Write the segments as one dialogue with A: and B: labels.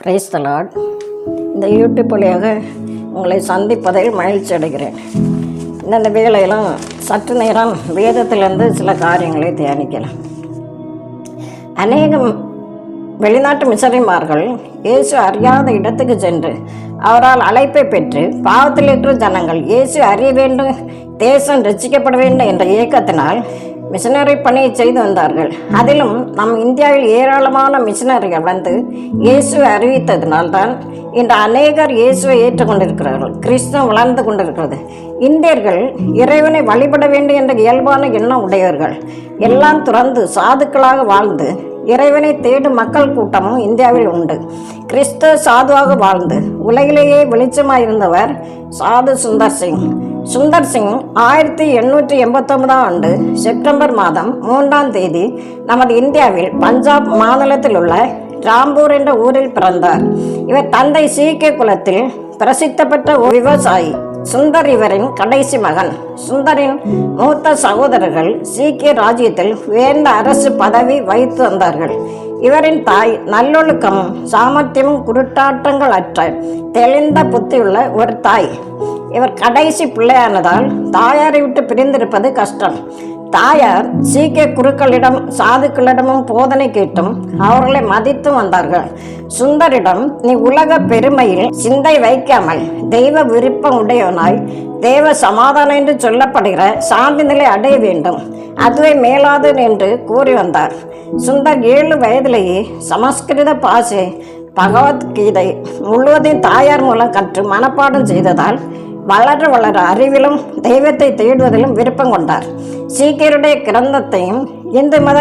A: Praise the Lord. இந்த YouTube வழியாக உங்களை சந்திப்பதில் மகிழ்ச்சி அடைகிறேன். இந்த வேளையிலும் சற்று நேரம் வேதத்திலிருந்து சில காரியங்களை தியானிக்கலாம். அநேகம் வெளிநாட்டு மிஷனரிமார்கள் இயேசு அறியாத இடத்துக்கு சென்று அவரால் அழைப்பை பெற்று பாவத்தில் இருக்கிற ஜனங்கள் இயேசு அறிய வேண்டும், தேசம் ரட்சிக்கப்பட வேண்டும் என்ற இயக்கத்தினால் மிஷனரி பணியை செய்து வந்தார்கள். அதிலும் நம் இந்தியாவில் ஏராளமான மிஷனரிகள் வந்து இயேசுவை அறிவித்ததினால்தான் இன்று அநேகர் இயேசுவை ஏற்றுக்கொண்டிருக்கிறார்கள். கிறிஸ்தவம் வளர்ந்து கொண்டிருக்கிறது. இந்தியர்கள் இறைவனை வழிபட வேண்டும் என்ற இயல்பான எண்ணம் உடையவர்கள். எல்லாம் துறந்து சாதுக்களாக வாழ்ந்து இறைவனை தேடும் மக்கள் கூட்டமும் இந்தியாவில் உண்டு. கிறிஸ்தவ சாதுவாக வாழ்ந்து உலகிலேயே வெளிச்சமாயிருந்தவர் சாது சுந்தர் சிங். சுந்தர் சிங் 1889 செப்டம்பர் மாதம் 3 நமது இந்தியாவில் பஞ்சாப் மாநிலத்தில் உள்ள ராம்பூர் என்ற ஊரில் பிறந்தார். இவர் தந்தை சீக்கிய குலத்தில் பிரசித்த பெற்ற ஒரு விவசாயி. சுந்தர் இவரின் கடைசி மகன். சுந்தரின் மூத்த சகோதரர்கள் சீக்கிய ராஜ்யத்தில் உயர்ந்த அரசு பதவி வகித்து வந்தார்கள். இவரின் தாய் நல்லொழுக்கமும் சாமர்த்தியமும் குருட்டாட்டங்கள் அற்ற தெளிந்த புத்தியுள்ள ஒரு தாய். இவர் கடைசி பிள்ளையானதால் தாயாரை விட்டு பிரிந்திருப்பது கஷ்டம். தாயார் சீக்கிய குருக்களிடம் சாதுக்களிடமும் போதனை கேட்டும் அவர்களை மதித்து வந்தார்கள். சுந்தரிடம், நீ உலக பெருமையில் சிந்தை வைக்காமல் தெய்வ விருப்பம் உடையவனாய் தேவ சமாதானம் என்று சொல்லப்படுகிற சாந்தி நிலை அடைய வேண்டும், அதுவே மேலாது என்று கூறி வந்தார். சுந்தர் 7 வயதிலேயே சமஸ்கிருத பாஷை பகவத்கீதை முழுவதையும் தாயார் மூலம் கற்று மனப்பாடம் செய்ததால் வளர வளர அறிவிலும் தெய்வத்தை தேடுவதிலும் விருப்பம் கொண்டார். சீக்கியருடைய கிரந்தத்தையும் இந்து மத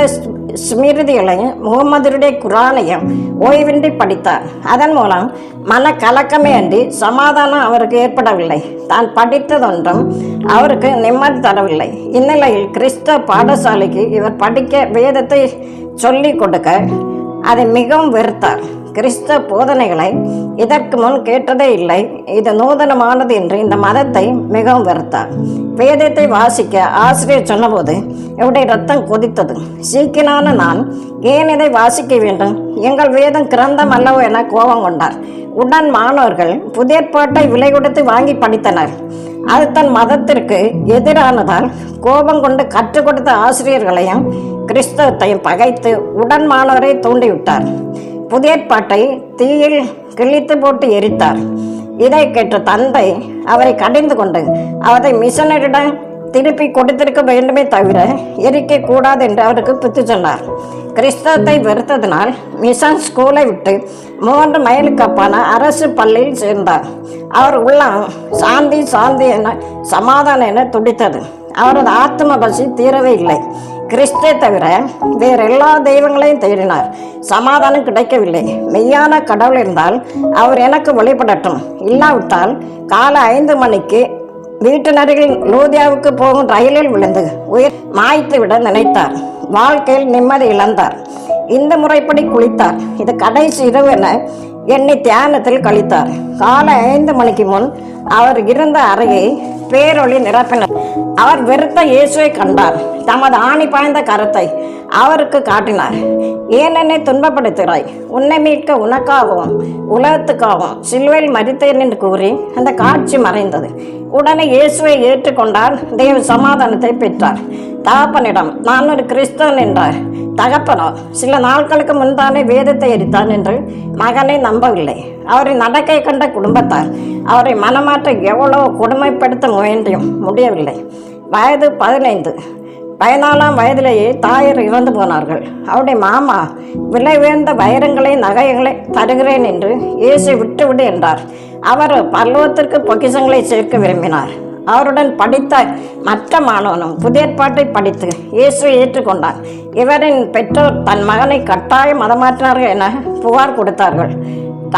A: ஸ்மிருதிகளையும் முகமதுடைய குரானையும் ஓய்வின்றி படித்தார். அதன் மூலம் மன கலக்கமே அன்றி சமாதானம் அவருக்கு ஏற்படவில்லை. தான் படித்ததொன்றும் அவருக்கு நிம்மதி தரவில்லை. இந்நிலையில் கிறிஸ்தவ பாடசாலைக்கு இவர் படிக்க வேதத்தை சொல்லிக் கொடுக்க அதை மிகவும் வெறுத்தார். கிறிஸ்தவ போதனைகளை இதற்கு முன் கேட்டதே இல்லை, இது நூதனமானது என்று இந்த மதத்தை மிகவும் வெறுத்தார். வேதத்தை வாசிக்க ஆசிரியர் சொன்னபோது இவருடைய ரத்தம் கொதித்தது. சீக்கியனான நான் ஏன் இதை வாசிக்க வேண்டும், எங்கள் வேதம் கிரந்தம் அல்லவோ என கோபம் கொண்டார். உடன் மாணவர்கள் புதிய ஏற்பாட்டை விலை கொடுத்து வாங்கி படித்தனர். அது தன் மதத்திற்கு எதிரானதால் கோபம் கொண்டு கற்றுக் கொடுத்த ஆசிரியர்களையும் கிறிஸ்தவத்தையும் பகைத்து உடன் மாணவரை தூண்டிவிட்டார். புதிய ஏற்பாட்டை தீயில் கிழித்து போட்டு எரித்தார். இதை கேட்ட தந்தை அவரை கடிந்து கொண்டு அவரை மிஷனரிடம் திருப்பி கொடுத்திருக்க வேண்டுமே தவிர எரிக்க கூடாது என்று அவருக்கு புத்தி சொன்னார். கிறிஸ்தவத்தை வெறுத்ததினால் மிஷன் ஸ்கூலை விட்டு 3 மைலுக்கு அப்பான அரசு பள்ளியில் சேர்ந்தார். அவர் உள்ளம் சாந்தி சாந்தி என சமாதானம் என துடித்தது. அவரது ஆத்ம பசி தீரவே இல்லை. கிறிஸ்தை தவிர வேறு எல்லா தெய்வங்களையும் தேடினார். சமாதானம் கிடைக்கவில்லை. மெய்யான கடவுள் இருந்தால் அவர் எனக்கு வழிபடட்டும், இல்லாவிட்டால் காலை 5 மணிக்கு வீட்டினருகில் லூதியாவுக்கு போகும் ரயிலில் விழுந்து உயிர் மாய்த்து விட நினைத்தார். வாழ்க்கையில் நிம்மதி இழந்தார். இந்த முறைப்படி குளித்தார். இது கடைசி இரவு என எண்ணி தியானத்தில் கழித்தார். காலை 5 மணிக்கு முன் அவர் இருந்த அறையை பேரொளி நிரப்பினார். அவர் வெறுத்த இயேசுவை கண்டார். தமது ஆணி பாய்ந்த கரத்தை அவருக்கு காட்டினார். ஏன் என்னை துன்பப்படுத்துகிறாய்? உன்னை மீட்க உனக்காகவும் உலகத்துக்காகவும் சிலுவையில் மரித்தேன் என்று கூறி அந்த காட்சி மறைந்தது. உடனே இயேசுவை ஏற்றுக்கொண்டார். தெய்வ சமாதானத்தை பெற்றார். தகப்பனிடம், நான் ஒரு கிறிஸ்தவன் என்றார். தகப்பனோ சில நாட்களுக்கு முன்தானே வேதத்தை எரித்தான் என்று மகனை நம்பவில்லை. அவரை நடக்கை கண்ட குடும்பத்தார் அவரை மனமாற்ற எவ்வளவு கொடுமைப்படுத்த முயன்றும் முடியவில்லை. வயது 15. 14ஆம் வயதிலேயே தாயார் இறந்து போனார்கள். அவருடைய மாமா விலை உயர்ந்த வைரங்களை நகைகளை தருகிறேன் என்று இயேசை விட்டுவிடு என்றார். அவர் பல்லவத்திற்கு பொக்கிஷங்களை சேர்க்க விரும்பினார். அவருடன் படித்த மற்ற மாணவனும் புதிய ஏற்பாட்டை படித்து இயேசுவை ஏற்றுக்கொண்டார். இவரின் பெற்றோர் தன் மகனை கட்டாய மதமாற்றினார்கள் என புகார் கொடுத்தார்கள்.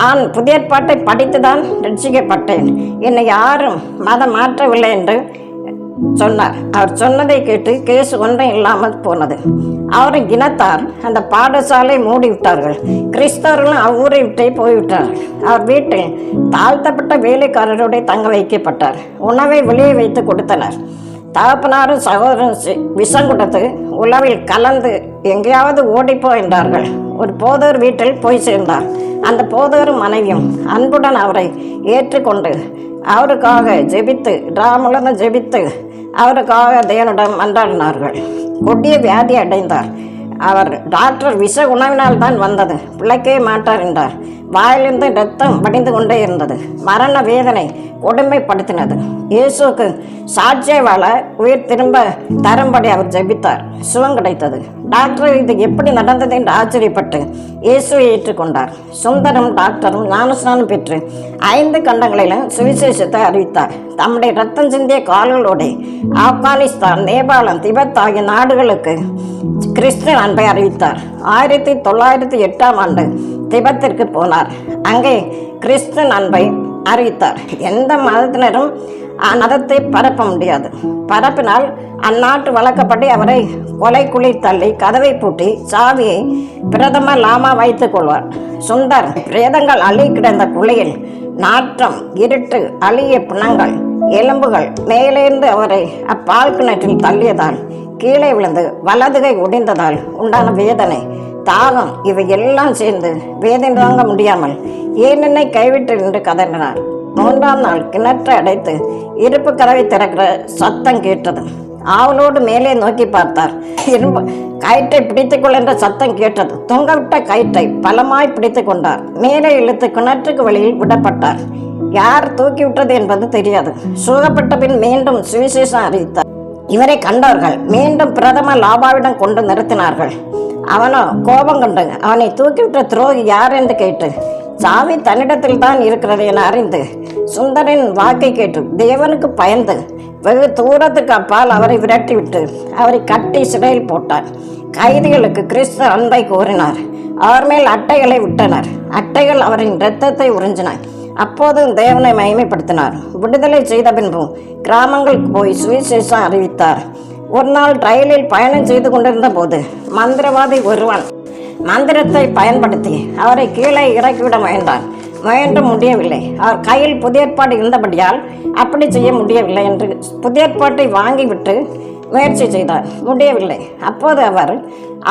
A: தான் புதிய ஏற்பாட்டை படித்துதான் ரட்சிக்கப்பட்டேன், என்னை யாரும் மதம் மாற்றவில்லை என்று சொன்னார். அவர் சொன்னதை கேட்டு கேஸ் ஒன்றும் இல்லாமல் போனது. அவரின் இனத்தார் அந்த பாடசாலை மூடிவிட்டார்கள். கிறிஸ்தவர்களும் அவ்வூரை விட்டே போய்விட்டார்கள். அவர் வீட்டில் தாழ்த்தப்பட்ட வேலைக்காரருடைய தங்க வைக்கப்பட்டார். உணவை வெளியே வைத்து கொடுத்தனர். தகப்பனாரும் சகோதரன் விஷம் கொடுத்து உணவில் கலந்து எங்கேயாவது ஓடிப்போ என்றார்கள். ஒரு போதர் வீட்டில் போய் சேர்ந்தார். அந்த போதகரும் மனைவியும் அன்புடன் அவரை ஏற்றுக்கொண்டு அவருக்காக ஜெபித்து முழுந்து ஜெபித்து அவருக்காக தேவனிடம் மன்றாடினார்கள். கொடிய வியாதி அடைந்தார். அவர் டாக்டர் விஷ உணவினால் தான் வந்தது, பிழைக்கவே மாட்டார் என்றார். வாயிலிருந்து இரத்தம் வடிந்து கொண்டே இருந்தது. மரண வேதனை கொடுமைப்படுத்தினது. இயேசுக்கு சாட்சியை வாழ உயிர் திரும்ப தரும்படி அவர் ஜெபித்தார். சுகம் கிடைத்தது. டாக்டர் இது எப்படி நடந்தது என்று ஆச்சரியப்பட்டு இயேசுவை ஏற்றுக்கொண்டார். சுந்தரம் டாக்டரும் ஞானஸ்நானம் பெற்று 5 கண்டங்களிலும் சுவிசேஷத்தை அறிவித்தார். தம்முடைய ரத்தம் சிந்திய கால்களோடு ஆப்கானிஸ்தான், நேபாளம், திபெத் ஆகிய நாடுகளுக்கு கிறிஸ்துவ அன்பை அறிவித்தார். 1908ஆம் ஆண்டு திபெத்திற்கு போனார். அங்கே கிறிஸ்துவ அன்பை அறிவித்தார். எந்த மதத்தினரும் மதத்தை பரப்ப முடியாது. பரப்பினால் அந்நாட்டு வழக்கப்படி அவரை கொலைக்குழி தள்ளி கதவை பூட்டி சாவியை பிரதம லாமா வைத்துக் கொள்வார். சுந்தர் பிரேதங்கள் அள்ளி கிடந்த குழியில் நாற்றம், இருட்டு, அழிய பிணங்கள், எலும்புகள் மேலேந்து அவரை அப்பால் கிணற்றில் தள்ளியதால் கீழே விழுந்து வலதுகை ஒடிந்ததால் உண்டான வேதனை, தாகம் இவை எல்லாம் சேர்ந்து வேதனை தாங்க முடியாமல் ஏன் என்னை கைவிட்டு என்று கதறினார். 3ஆம் நாள் கிணற்றை அடைத்து இருப்பு கதவை திறக்கிற சத்தம் கேட்டது. ஆவலோடு மேலே நோக்கி பார்த்தார். இரும்பு கயிற்றை பிடித்துக்கொள் என்ற சத்தம் கேட்டது. தொங்கவிட்ட கயிற்றை பலமாய் பிடித்து கொண்டார். மேலே இழுத்து கிணற்றுக்கு வெளியில் விடப்பட்டார். யார் தூக்கிவிட்டது என்பது தெரியாது. சுகப்பட்ட பின் மீண்டும் சுவிசேஷம் அறிவித்தார். இவரை கண்டவர்கள் மீண்டும் பிரதம லாபாவிடம் கொண்டு நிறுத்தினார்கள். அவனோ கோபம் கொண்டு அவனை தூக்கிவிட்ட துரோகி யார் என்று கேட்டு சாவி தன்னிடத்தில் தான் இருக்கிறது என அறிந்து சுந்தரின் வாக்கை கேட்டு தேவனுக்கு பயந்து வெகு தூரத்துக்கு அப்பால் அவரை விரட்டிவிட்டு அவரை கட்டி சிறையில் போட்டார். கைதிகளுக்கு கிறிஸ்து அன்பை கோரினார். அவர் மேல் அட்டைகளை விட்டனர். அட்டைகள் அவரின் இரத்தத்தை உறிஞ்சின. அப்போதும் தேவனை மகிமைப்படுத்தினார். விடுதலை செய்த பின்பும் கிராமங்களுக்கு போய் சுவிசேஷம் அறிவித்தார். ஒரு நாள் ரயிலில் பயணம் செய்து கொண்டிருந்த போது மந்திரவாதி ஒருவன் மந்திரத்தை பயன்படுத்தி அவரை கீழே இறக்கிவிட முயன்று முடியவில்லை. அவர் கையில் புதிய ஏற்பாடு இருந்தபடியால் அப்படி செய்ய முடியவில்லை என்று புதிய ஏற்பாட்டை வாங்கிவிட்டு முயற்சி செய்தார். முடியவில்லை. அப்போது அவர்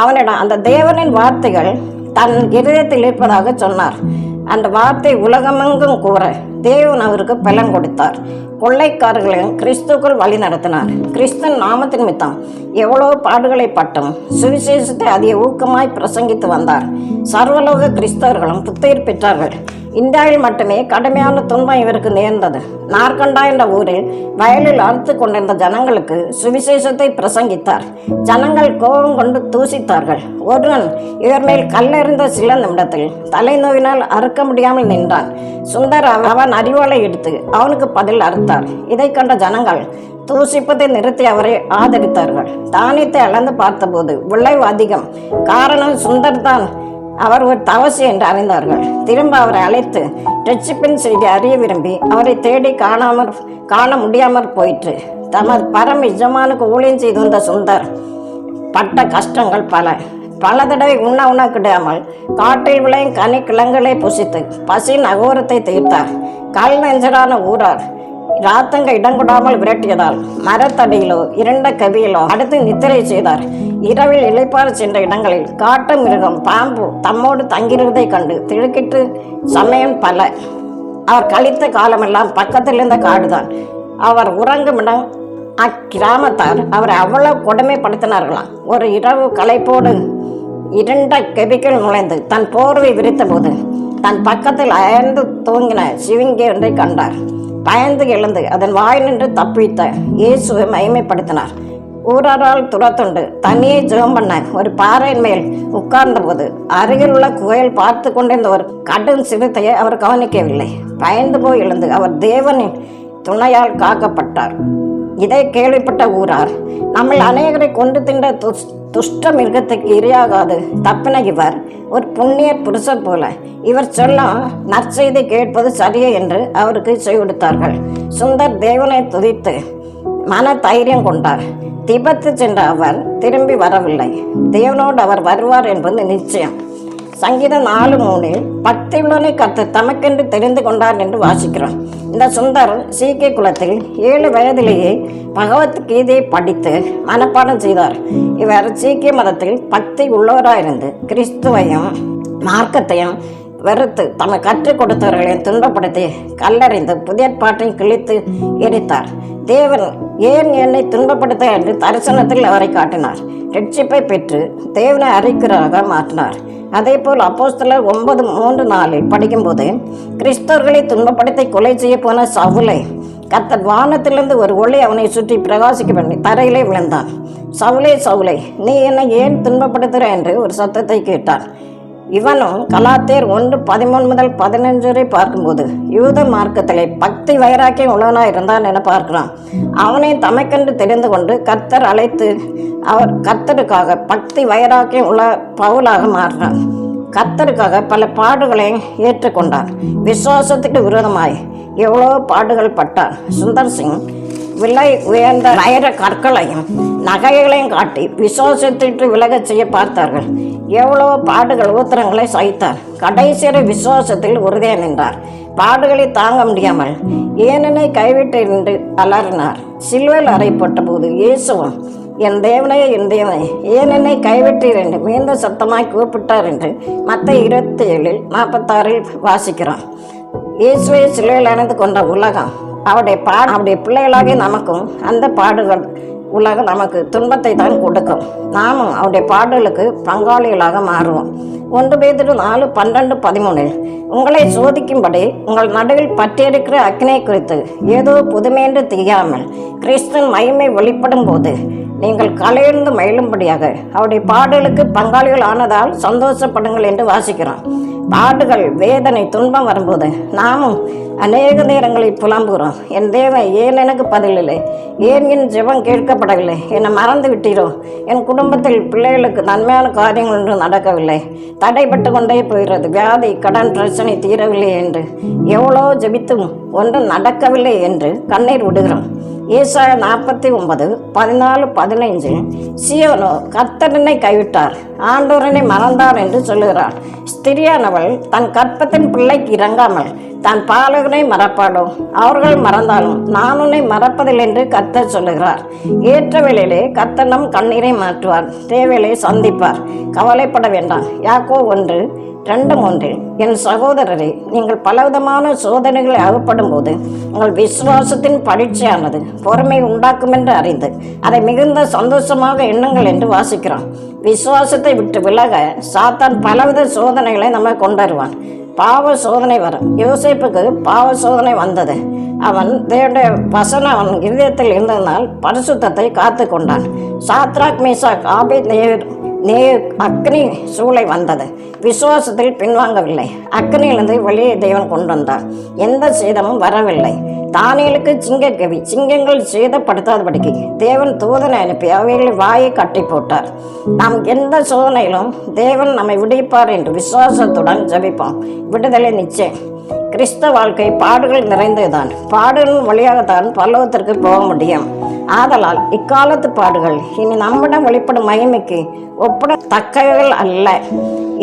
A: அவனிடம் அந்த தேவனின் வார்த்தைகள் தன் இருதயத்தில் இருப்பதாக சொன்னார். அந்த வார்த்தை உலகமெங்கும் கூற தேவன் அவருக்கு பலன் கொடுத்தார். கொள்ளைக்காரர்களையும் கிறிஸ்துக்குள் வழி நடத்தினார். கிறிஸ்தன் நாமத்தின் மித்தம் எவ்வளவு பாடுகளை பட்டும் சுவிசேஷத்தை அதிக ஊக்கமாய் பிரசங்கித்து வந்தார். சர்வலோக கிறிஸ்தவர்களும் புத்துயிர் பெற்றார்கள். இந்தியாவில் மட்டுமே கடுமையான துன்பம் இவருக்கு நேர்ந்தது. நார்கண்டா என்ற ஊரில் வயலில் அறுத்து கொண்டிருந்த ஜனங்களுக்கு சுவிசேஷத்தை பிரசங்கித்தார். ஜனங்கள் கோபம் கொண்டு தூசித்தார்கள். ஒருவன் இவர் மேல் கல்லெறிந்த சில நிமிடத்தில் தலைநோவினால் அறுக்க முடியாமல் நின்றான். சுந்தர் அவன் அறிவாளை எடுத்து அவனுக்கு பதில் அறுத்தார். இதை கண்ட ஜனங்கள் தூசிப்பதை நிறுத்தி அவரை ஆதரித்தார்கள். தானியத்தை அளந்து பார்த்தபோது விளைவு அதிகம். காரணம் சுந்தர் தான் அவர் ஒரு தவசி என்று அறிந்தார்கள். திரும்ப அவரை அழைத்து ரட்சிப்பின் செய்தி அறிய விரும்பி அவரை தேடி காண முடியாமற் போயிற்று. தமது பரம எஜமானுக்கு ஊழியம் செய்து வந்த சுந்தர் பட்ட கஷ்டங்கள் பல தடவை உண்ண கிடையாமல் காட்டில் விளையும் கனி கிழங்குகளை புசித்து பசியின் அகோரத்தை தீர்த்தார். கல் நெஞ்சரான ஊரார் ராத்தங்க இடங்கொடாமல் விரட்டியதால் மரத்தடியிலோ இருண்ட கவியிலோ அடுத்து நித்திரை செய்தார். இரவில் இளைப்பாறு சென்ற இடங்களில் காட்டு மிருகம், பாம்பு தம்மோடு தங்கியிருந்ததை கண்டு திடுக்கிட்டு சமயம் பல. அவர் கழித்த காலமெல்லாம் பக்கத்தில் இருந்த காடுதான். அவர் உறங்கும் இடம். அக்கிராமத்தார் அவரை அவ்வளவு கொடுமைப்படுத்தினார்களாம். ஒரு இரவு களைப்போடு இருண்ட கெபிக்குள் நுழைந்து தன் போர்வை விரித்த போது தன் பக்கத்தில் அயர்ந்து தூங்கின சிவிங்கி ஒன்றை கண்டார். பயந்து எழுந்து அதன் வாய் நின்று தப்பித்த இயேசுவை மகிமைப்படுத்தினார். ஊராரால் துரத்துண்டு தண்ணியை ஜெபம் பண்ண ஒரு பாறையின் மேல் உட்கார்ந்த போது அருகில் உள்ள குகையில் பார்த்து கொண்டிருந்த ஒரு கடும் சிறுத்தையை அவர் கவனிக்கவில்லை. பயந்து போய் எழுந்து அவர் தேவனின் துணையால் காக்கப்பட்டார். இதை கேள்விப்பட்ட ஊரார், நம்மள் அநேகரை கொண்டு தின்ற துஷ்ட மிருகத்துக்கு இரையாகாது தப்பின இவர் ஒரு புண்ணிய புருஷர் போல இவர் சொல்ல நற்செய்தி கேட்பது சரியே என்று அவருக்கு செவி கொடுத்தார்கள். சுந்தர் தேவனை துதித்து மன தைரியம் கொண்டார். திபெத்து சென்ற அவர் திரும்பி வரவில்லை. தேவனோடு அவர் வருவார் என்பது நிச்சயம். சங்கீதம் 4:3 பக்தியுள்ளனை கர்த்தர் தமக்கென்று தெரிந்து கொண்டார் என்று வாசிக்கிறோம். இந்த சுந்தர் சீக்கிய குலத்தில் 7 வயதிலேயே பகவத்கீதையை படித்து மனப்பாடம் செய்தார். இவர் சீக்கிய மதத்தில் பக்தி உள்ளவராயிருந்து கிறிஸ்துவையும் மார்க்கத்தையும் வெறுத்து தம்மை கற்றுக் கொடுத்தவர்களையும் துன்பப்படுத்தி கல்லறிந்து புதிய பாட்டையும் கிழித்து எரித்தார். தேவன் ஏன் என்னை துன்பப்படுத்த என்று தரிசனத்தில் அவரை காட்டினார். ரட்சிப்பை பெற்று தேவனை அறிக்கிறவராக மாற்றினார். அதே போல் அப்போஸ்தலர் 9:3-4 படிக்கும்போது, கிறிஸ்தவர்களை துன்பப்படுத்தி கொலை செய்ய போன சவுலை கர்த்தர் வானத்திலிருந்து ஒரு ஒளி அவனை சுற்றி பிரகாசிக்க பண்ணி தரையிலே விழுந்தான். சவுலே சவுலே, நீ என்னை ஏன் துன்பப்படுத்துகிற என்று ஒரு சத்தத்தை கேட்டார். இவனும் கலாத்தியர் 1:13-15 வரை பார்க்கும்போது யூத மார்க்கத்திலே பக்தி வைராக்கியம் உள்ளவனாக இருந்தான் என பார்க்கிறான். அவனை தமக்கென்று தெரிந்து கொண்டு கர்த்தர் அழைத்து அவர் கர்த்தருக்காக பக்தி வைராக்கியம் உள்ள பவுலாக மாறினார். கர்த்தருக்காக பல பாடுகளை ஏற்றுக்கொண்டார். விசுவாசத்துக்கு விரோதமாய் எவ்வளோ பாடுகள் பட்டார். சுந்தர் சிங் விலை உயர்ந்த வைர கற்களையும் நகைகளையும் காட்டி விசுவாசத்திற்கு விலகச் செய்ய பார்த்தார்கள். எவ்வளோ பாடுகள் ஊத்திரங்களை சகித்தார். கடைசியரை விசுவாசத்தில் உறுதியாக நின்றார். பாடுகளை தாங்க முடியாமல் ஏனென்னை கைவிட்டு என்று அலறினார். சிலுவையில் அறையப்பட்ட போது இயேசுவும் என் தேவனே என் தேவனே ஏன் என்னை கைவிட்டீர் என்று மீண்டும் சத்தமாய் கூப்பிட்டார் என்று மத்தேயு 27:46 வாசிக்கிறோம். இயேசுவை சிலுவையில் அணைந்து கொண்ட உலகம் அவருடைய பிள்ளைகளாக நமக்கும் அந்த பாடுகள் உலகம் நமக்கு துன்பத்தை தான் கொடுக்கும். நாமும் அவருடைய பாடுகளுக்கு பங்காளிகளாக மாறுவோம். 1 பேதுரு 4:12-13 உங்களை சோதிக்கும்படி உங்கள் நடுவில் பற்றியிருக்கிற அக்கினை குறித்து ஏதோ புதுமையென்று தெரியாமல் கிறிஸ்துவின் மகிமை வெளிப்படும் போது நீங்கள் கலையிருந்து மயிலும்படியாக அவருடைய பாடுகளுக்கு பங்காளிகள் ஆனதால் சந்தோஷப்படுங்கள் என்று வாசிக்கிறோம். பாடுகள், வேதனை, துன்பம் வரும்போது நாமும் அநேக நேரங்களில் புலம்புகிறோம். என் தேவன் ஏன் எனக்கு பதில் இல்லை, ஏன் என் ஜெபம் கேட்கப்படவில்லை, என்னை மறந்து விட்டீரோ, என் குடும்பத்தில் பிள்ளைகளுக்கு நன்மையான காரியங்கள் ஒன்றும் நடக்கவில்லை, தடைப்பட்டு கொண்டே போகிறது, வியாதி, கடன் பிரச்சனை தீரவில்லை என்று எவ்வளோ ஜெபித்தும் ஒன்றும் நடக்கவில்லை என்று கண்ணீர் விடுகிறோம். ஏசாயா 49:14-15 சீயோனோ கர்த்தரனை கைவிட்டார், ஆண்டவரனை மறந்தார் என்று சொல்லுகிறார். ஸ்திரியானவள் தன் கற்பத்தின் பிள்ளைக்கு இறங்காமல் தன் பாலகனை மறப்பாளோ, அவர்கள் மறந்தாலும் நான் உன்னை மறப்பதில்லை என்று கர்த்தர் சொல்லுகிறார். ஏற்ற வேளையிலே கர்த்தர் நம் கண்ணீரை மாற்றுவார், தேவையை சந்திப்பார், கவலைப்பட வேண்டாம். யாக்கோபு 1:2-3 என் சகோதரரே, நீங்கள் பலவிதமான சோதனைகளை அகப்படும் போது உங்கள் விசுவாசத்தின் பரீட்சையானது பொறுமை உண்டாக்கும் என்று அறிந்து அதை மிகுந்த சந்தோஷமாக எண்ணுங்கள் என்று வாசிக்கிறோம். விசுவாசத்தை விட்டு விலக சாத்தான் பலவித சோதனைகளை நம்ம கொண்டுருவான். பாவ சோதனை வரும். யோசேப்புக்கு பாவ சோதனை வந்தது. அவன் தேவனுடைய வசனம் அவன் இருதயத்தில் இருந்ததனால் பரிசுத்தத்தை காத்து கொண்டான். சாத்ராக், மேசாக், ஆபேத்நேகோ அக்னி சூளை வந்தது. விசுவாசத்தில் பின்வாங்கவில்லை. அக்னியிலிருந்து வெளியே தேவன் கொண்டு வந்தார். எந்த சேதமும் வரவில்லை. தானியேலுக்கு சிங்கக்கவி, சிங்கங்கள் சேதப்படுத்தாதபடிக்கு தேவன் தூதனை அனுப்பி அவைகளில் வாயை கட்டி போட்டார். நாம் எந்த சோதனையிலும் தேவன் நம்மை விடுவிப்பார் என்று விசுவாசத்துடன் ஜெபிப்போம். விடுதலை நிச்சயம். கிறிஸ்தவ வாழ்க்கை பாடுகள் நிறைந்ததுதான். பாடுகளின் வழியாகத்தான் பரலோகத்திற்கு போக முடியும். ஆதலால் இக்காலத்து பாடுகள் இனி நம்மிடம் வெளிப்படும் மகிமைக்கு ஒப்பிடத்தக்கவைகள் அல்ல.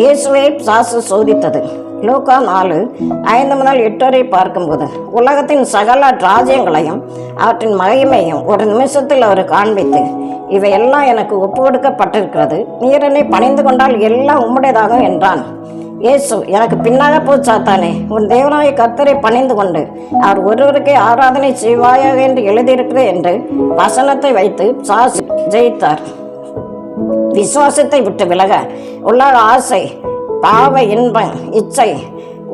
A: இயேசுவை பிசாசு சோதித்தது. லூக்கா 4:5-8 வரை பார்க்கும்போது உலகத்தின் சகல ராஜ்யங்களையும் அவற்றின் மகிமையும் ஒரு நிமிஷத்தில் அவர் காண்பித்து, இவையெல்லாம் எனக்கு ஒப்பு கொடுக்கப்பட்டிருக்கிறது, நீர் என்னை பணிந்து கொண்டால் எல்லாம் உம்முடையதாகும் என்றான். இயேசு, எனக்கு பின்னாக போச்சாத்தானே, உன் தேவனாய கர்த்தரை பணிந்து கொண்டு அவர் ஒருவருக்கே ஆராதனை செய்வாயாக என்று எழுதியிருக்கிறது என்று வசனத்தை வைத்து சாசி ஜெயித்தார். விசுவாசத்தை விட்டு விலக உலக ஆசை, பாவ இன்பம், இச்சை,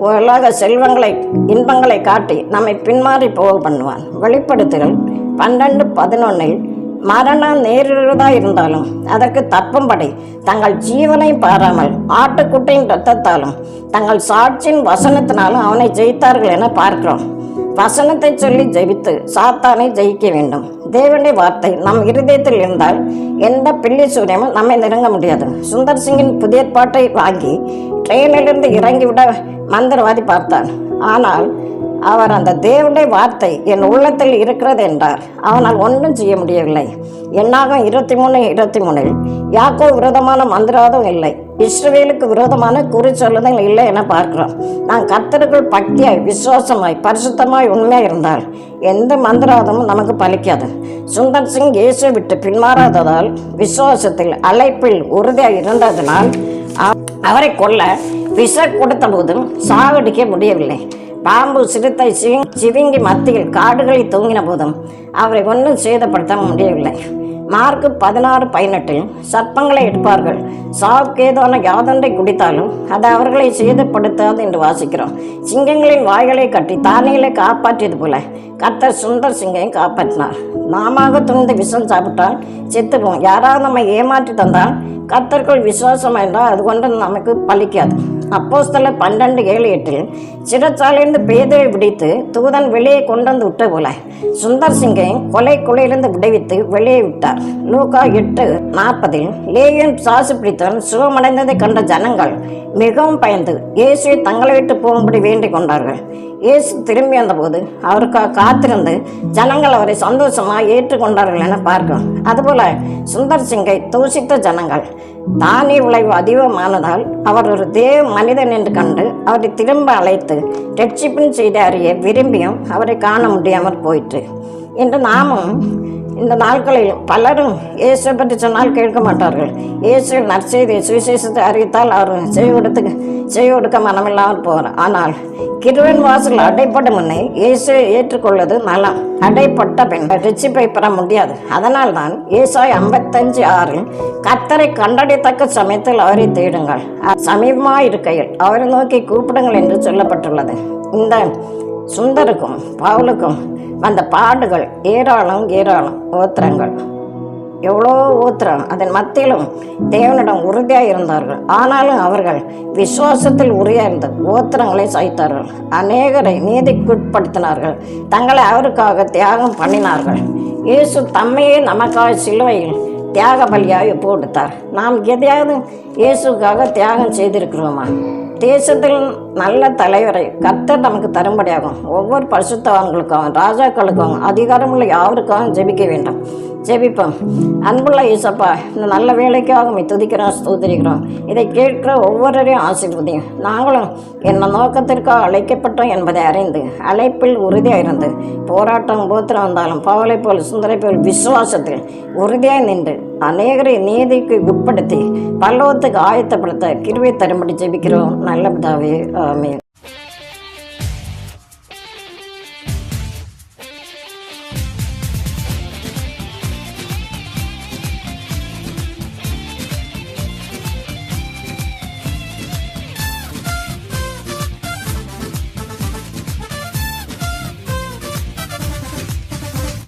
A: உலக செல்வங்களை, இன்பங்களை காட்டி நம்மை பின்மாறி போக பண்ணுவான். வெளிப்படுத்துதல் 12:11 மரணம் நேரிடுவதா இருந்தாலும் அதற்கு தப்பும்படி தங்கள் ஜீவனை பாராமல் ஆட்டுக்குட்டையின் இரத்தத்தாலும் தங்கள் சாட்சியின் வசனத்தினாலும் அவனை ஜெயித்தார்கள் என பார்க்கிறோம். வசனத்தை சொல்லி ஜெபித்து சாத்தானை ஜெயிக்க வேண்டும். தேவனுடைய வார்த்தை நம் இருதயத்தில் இருந்தால் எந்த பில்லி சூரியமும் நம்மை நெருங்க முடியாது. சுந்தர் சிங்கின் புதிய பாட்டை வாங்கி ட்ரெயினிலிருந்து இறங்கிவிட மந்திரவாதி பார்த்தான். ஆனால் அவர் அந்த தேவனுடைய வார்த்தை என் உள்ளத்தில் இருக்கிறது என்றார். அவனால் ஒன்றும் செய்ய முடியவில்லை. என்னாகும் 23:23 யாக்கோ விரோதமான மந்திரவாதம் இல்லை, இஸ்ரவேலுக்கு விரோதமான குறி சொல்லுதல் இல்லை என பார்க்கிறோம். நான் கர்த்தருக்குள் பக்தியாய், விசுவாசமாய், பரிசுத்தமாய், உண்மையாக இருந்தால் எந்த மந்திரவாதமும் நமக்கு பலிக்காது. சுந்தர் சிங் இயேசுவை விட்டு பின்மாறாததால், விசுவாசத்தில் அழைப்பில் உறுதியாக இருந்ததனால் அவரை கொல்ல விஷ கொடுத்த போதும் சாகடிக்க முடியவில்லை. பாம்பு சிறுத்தை சிவிங்கி மத்தியில் காடுகளில் தூங்கின போதும் அவரை ஒன்றும் சேதப்படுத்த முடியவில்லை. மார்க்கு 16:18 சர்ப்பங்களை எடுப்பார்கள், சாவுக்கேதான யாதொன்றை குடித்தாலும் அது அவர்களை சேதப்படுத்தாது என்று வாசிக்கிறோம். சிங்கங்களின் வாய்களை கட்டி தானியலை காப்பாற்றியது போல கர்த்தர் சுந்தர் சிங்கையும் காப்பாற்றினார். நாம துணிந்து விஷம் சாப்பிட்டால் செத்துப்போம். யாராவது நம்ம ஏமாற்றி தந்தால் கர்த்தருக்குள் விசுவாசம் என்றால் அது கொண்டு நமக்கு பலிக்காது. அப்போஸ்தலர் 12:7-8 சிறைச்சாலையிலிருந்து பேதுரை பிடித்து தூதன் வெளியே கொண்டு வந்து விட்ட போல சுந்தர் சிங்கை கொலையிலிருந்து விடுவித்து வெளியே விட்டார். லூக்கா 8:40 லேகியோன் சாசு பிடித்தவன் சுகமடைந்ததை கண்ட ஜனங்கள் மிகவும் பயந்து இயேசுவை தங்களை விட்டு போகும்படி வேண்டிக் கொண்டார்கள். இயேசு திரும்பி வந்தபோது அவருக்காக காத்திருந்து ஜனங்கள் அவரை சந்தோஷமாக ஏற்றுக்கொண்டார்கள் என பார்க்கிறோம். அதுபோல சுந்தர் சிங்கை தூசித்த ஜனங்கள் தானிய விளைவு அதிகமானதால் அவர் ஒரு தேவ மனிதன் என்று கண்டு அவரை திரும்ப அழைத்து ரட்சிப்பின் செய்தி அறிய விரும்பியும் அவரை காண முடியாமல் போயிற்று. என்று நாமும் இந்த நாட்களில் பலரும் இயேசுவை பற்றி சொன்னால் கேட்க மாட்டார்கள். இயேசு நற்செய்தி சுவிசேஷத்தை அறிவித்தால் அவர் செவி கொடுக்க மனமில்லாமல் போகிறார். ஆனால் கிருவின் வாசல் அடைப்படும் முன்னே இயேசுவை ஏற்றுக்கொள்வது நலம். அடைப்பட்ட பெண் ரட்சிப்பை பெற முடியாது. அதனால் தான் ஏசாயா 55:6 கர்த்தரை கண்டடையத்தக்க சமயத்தில் அவரை தேடுங்கள், சமீபமாக இருக்கையில் அவரை நோக்கி கூப்பிடுங்கள் என்று சொல்லப்பட்டுள்ளது. இந்த சுந்தருக்கும் பவுலுக்கும் வந்த பாடுகள் ஏராளம் ஓத்திரங்கள், எவ்வளோ ஓத்திரம். அதன் மத்தியிலும் தேவனிடம் உறுதியாக இருந்தார்கள். ஆனாலும் அவர்கள் விசுவாசத்தில் உறுதியாயிருந்த ஓத்திரங்களை சகித்தார்கள். அநேகரை நீதிக்குட்படுத்தினார்கள். தங்களை அவருக்காக தியாகம் பண்ணினார்கள். இயேசு தம்மையே நமக்காக சிலுவையில் தியாக பலியாக கொடுத்தார். நாம் எதையாவது இயேசுக்காக தியாகம் செய்திருக்கிறோமா? தேசத்தில் நல்ல தலைவரை கர்த்தர் நமக்கு தரும்படியாகும். ஒவ்வொரு பரிசுத்தவான்களுக்காகவும் ராஜாக்களுக்காகவும் அதிகாரமுள்ள யாருக்காகவும் ஜெபிக்க வேண்டும். ஜெபிப்போம். அன்புள்ள இயேசப்பா, இந்த நல்ல வேலைக்காக துதிக்கிறோம், ஸ்தோத்திரிக்கிறோம். இதை கேட்கிற ஒவ்வொருவரையும் ஆசீர்வதியும். நாங்களும் என்ன நோக்கத்திற்காக அழைக்கப்பட்டோம் என்பதை அறிந்து அழைப்பில் உறுதியாக இருந்து போராட்டம் போத்திரம் வந்தாலும் பவலை போல் சுந்தரை போல் விசுவாசத்தில் உறுதியாக நின்று அநேகரை நீதிக்கு உட்படுத்தி பல்லவத்துக்கு ஆயத்தப்படுத்த கிருபை தரும்படி ஜெபிக்கிறோம். நல்ல பிதாவே, ஆமென்.